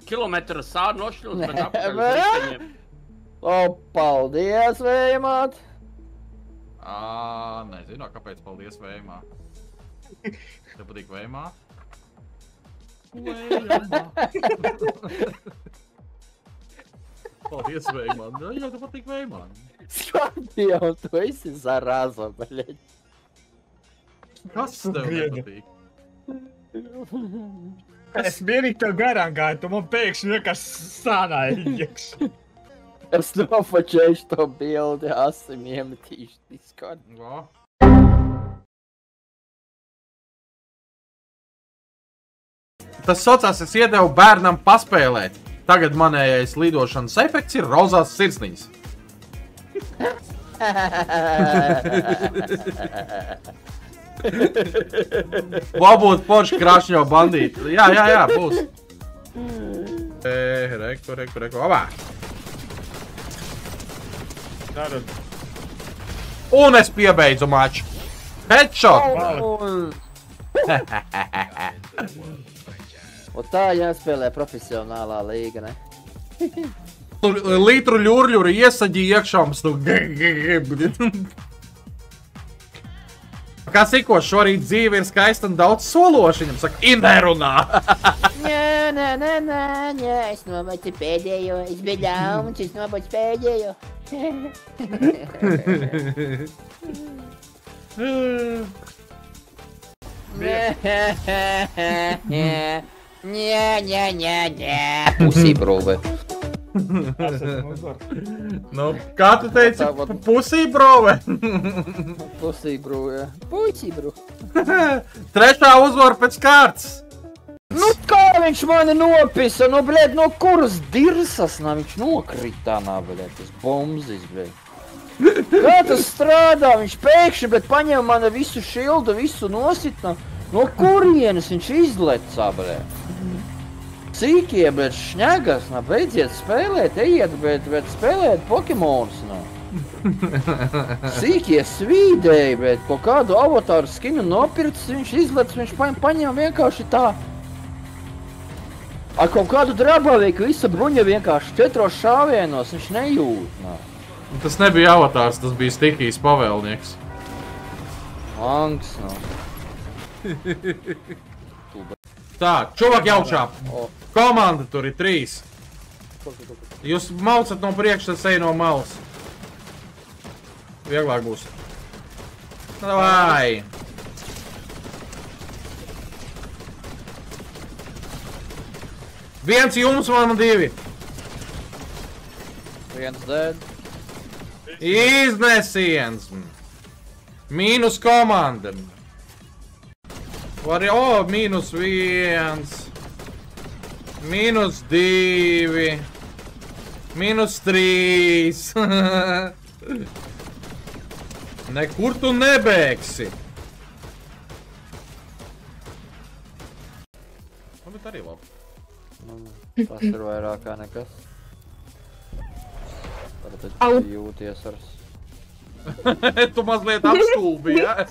Kilometru sādu nošļūst, bet apakaļ uz riteņiem. O, paldies, Vējamāt! Nezinu, kāpēc paldies Vējamā. Tev patīk Vējamā? Vējamā. Paldies Vējamā. Jā, tev patīk Vējamā. Skorpion, tu esi zaraza, baļeļ. Kas tev nepatīk? Es vienīgi tev garām gāju, tu man pēkšņi vienkārši sānāja iekšā. Es nofočēšu to bildi, asim iemetīšu Discord. Tas saucās, es iedevu bērnam paspēlēt. Tagad manējais lidošanas efekts ir rozās sirsniņas. Varbūt porši krašņo bandīti. Jā, būs. Reku, abā. Un es piebeidzu maču. Headshot! Un tā jāspēlē profesionālā līga, ne? Litru ļurļuri iesaģīja iekšāms, nu Kā siko, šorīt dzīve ir skaista un daudz sološa, viņam saka, nerunā! Nē, es nobacu pēdējo, es biju ļauns, es nobacu pēdējo. Nē, pusībrūve. Nu, kā tu teici, pusībrūve? Pusībrūve, pusībrūve. Trešā uzvara pēc kārtas. Nu kā viņš mani nopisa, nu blēd, no kuras dirsas, viņš nokritā, blēd, tas bombzis, blēd. Kā tas strādā, viņš pēkšņi, bet paņem mani visu šildu, visu nositna. No kurienes viņš izlecā, blēd? Cīkie, bet šņagas, beidziet spēlēt, ejiet, bet spēlēt Pokemonus, Cīkie svīdēji, bet ko kādu avatāru skinu nopircis, viņš izlec, viņš paņem vienkārši tā. Ar kaut kādu drabalīku visa bruņa vienkārši 4 šāvienos, viņš nejūt, Tas nebija avatārs, tas bija Stikijs pavēlnieks. Angs, Tā, čuvak jautšā. Komanda tur ir 3. Jūs maucat no priekša, tas ej no malas. Vieglāk būs. Davai! Viens jums, man 2. Viens dead. Iznesiens. Mīnus komanda. Mīnus 1. Mīnus 2. Mīnus 3. Nekur tu nebēgsi. Bet arī labi. Tas ir vairāk kā nekas. Tad jūties ar... Tu mazliet apstulbi, ja?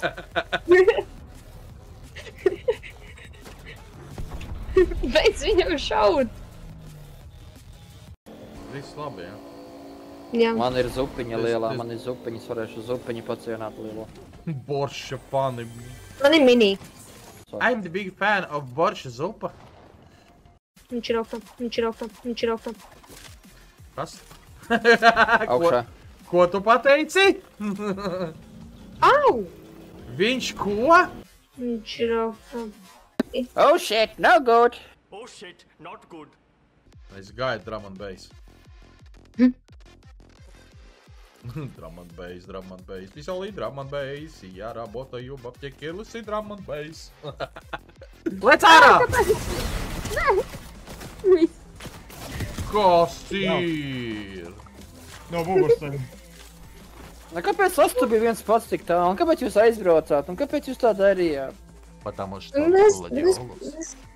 Beidz viņam šaut! Viss labi, ja? Jā. Man ir zupiņa lielā, man ir zupiņas, varēšu zupiņu pacienāt lielo. Borša fani. Man ir mini. I'm the big fan of borša zupa. Viņš ir augtā. Kas? Augšā. Ko tu pateici? Au! Viņš ko? Viņš ir augtā. Oh shit, no good! Oh shit, not good. Es gaidu drum and bass. Drum and bass. Веселый drum and bass. Я работаю в аптеке Луси drum and bass. Let's out! Kas ir? No Bugursteina. Kāpēc tu biji viens pats tik tā, un kāpēc jūs aizbraucāt, un kāpēc jūs tā darījāt? Потому что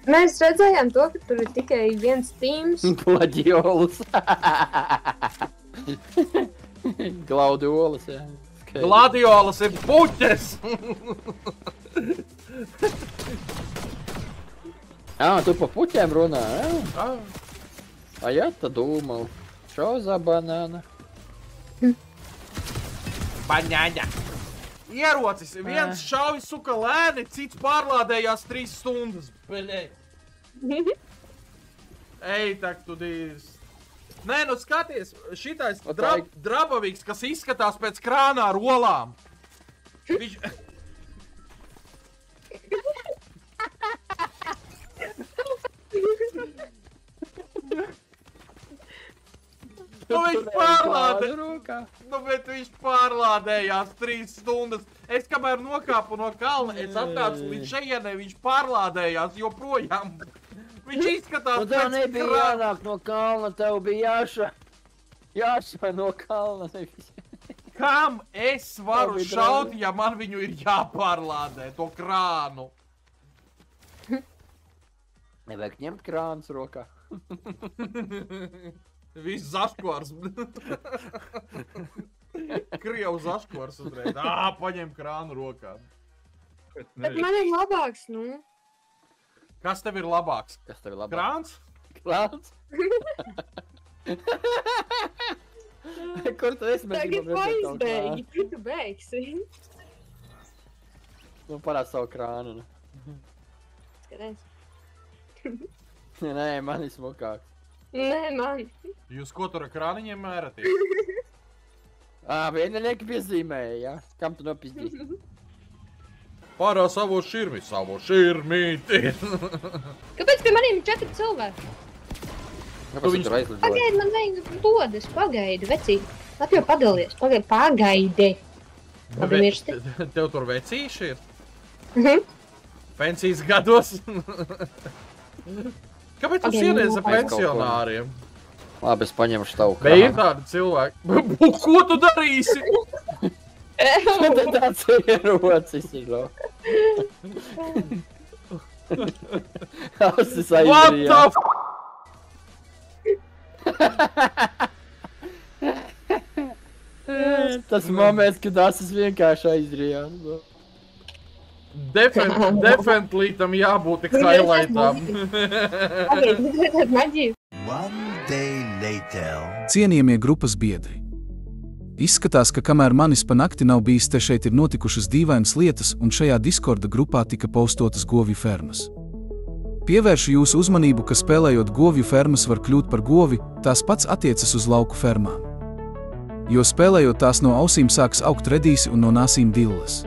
Mēs redzējām to, ka tur ir tikai viens teams. Gladiolus. Glaudiolas, jā. Gladiolas ir puķes! Tu pa puķiem runā, Ah, A ja tad dūmau. Šo za banāna. Baņaņa. Ierocis, viens šauj suka lēni, cits pārlādējās 3 stundas. Beļē. Ej, tak tu dīrs. Nē, nu skaties, šitais drabavīgs, kas izskatās pēc krānā ar olām. Viņš... Nu viņš pārlādējās 3 stundas. Es kamēr nokāpu no kalna, es atkāpu līdz šejienei, viņš pārlādējās joprojām. Viņš izskatās pēc Tev nebija jānāk no kalna, tev bija jāšai no kalna. Kam es varu šaut, ja man viņu ir jāpārlādē, to krānu? Nevajag ņemt krānus rokā. Viss zaškvars. Krievu zaškvars uzreiz. Paņem krānu rokā. Bet man ir labāks, nu. Kas tev ir labāks? Kas tev ir labāk? Krāns? Krāns? Kur tu esi? Tagad aizbeigi, kur tu beigsi? Nu, parād savu krānu. Skaties. Nē, man ir smukāks. Nē, man. Jūs ko tur ar krāniņiem mēraties? Vieninieki piezīmēja, ja? Kam tu nopizdīji? Pārā savu širmīti. Kāpēc pie maniem 4 cilvēki? Kāpēc tu tur aizlidoji? Pagaidi, man vajag dodas, pagaidi, vecīgi. Labi jau padalies, pagaidi. Labi mirsti. Tev tur vecīši ir? Pensijas gados? Kāpēc tu sienies ar pensionāriem? Labi, es paņemšu tavu krānu. Vai ir tādi cilvēki? Ko tu darīsi? Te tāds ierocis ir, no. Ausis aizdarījā. What the Tas moments, kad asis vienkārši aizdarījās, no. Definitely tam jābūt tik highlightām. Cienījamie grupas biedri. Izskatās, ka kamēr manis pa nakti nav bijis, te šeit ir notikušas dīvainas lietas un šajā Discorda grupā tika postotas govju fermas. Pievēršu jūsu uzmanību, ka spēlējot govju fermas var kļūt par govi, tās pats attiecas uz lauku fermām. Jo spēlējot tās no ausīm sāks augt redīsi un no nāsīm dilles.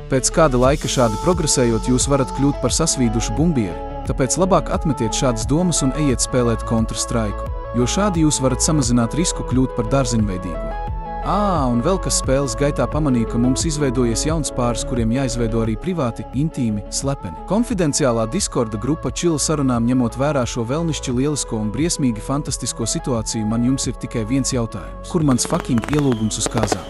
Pēc kāda laika šādi progresējot jūs varat kļūt par sasvīdušu bumbieri, tāpēc labāk atmetiet šādas domas un ejiet spēlēt Counter-Strike, jo šādi jūs varat samazināt risku kļūt par dārziņveidīgo. Un vēl kas spēles gaitā pamanīju, ka mums izveidojies jauns pāris, kuriem jāizveido arī privāti, intīmi, slepeni. Konfidenciālā Discorda grupa čila sarunām ņemot vērā šo vēlnišķi lielisko un briesmīgi fantastisko situāciju, man jums ir tikai viens jautājums. Kur mans fucking ielūgums uz kāzām?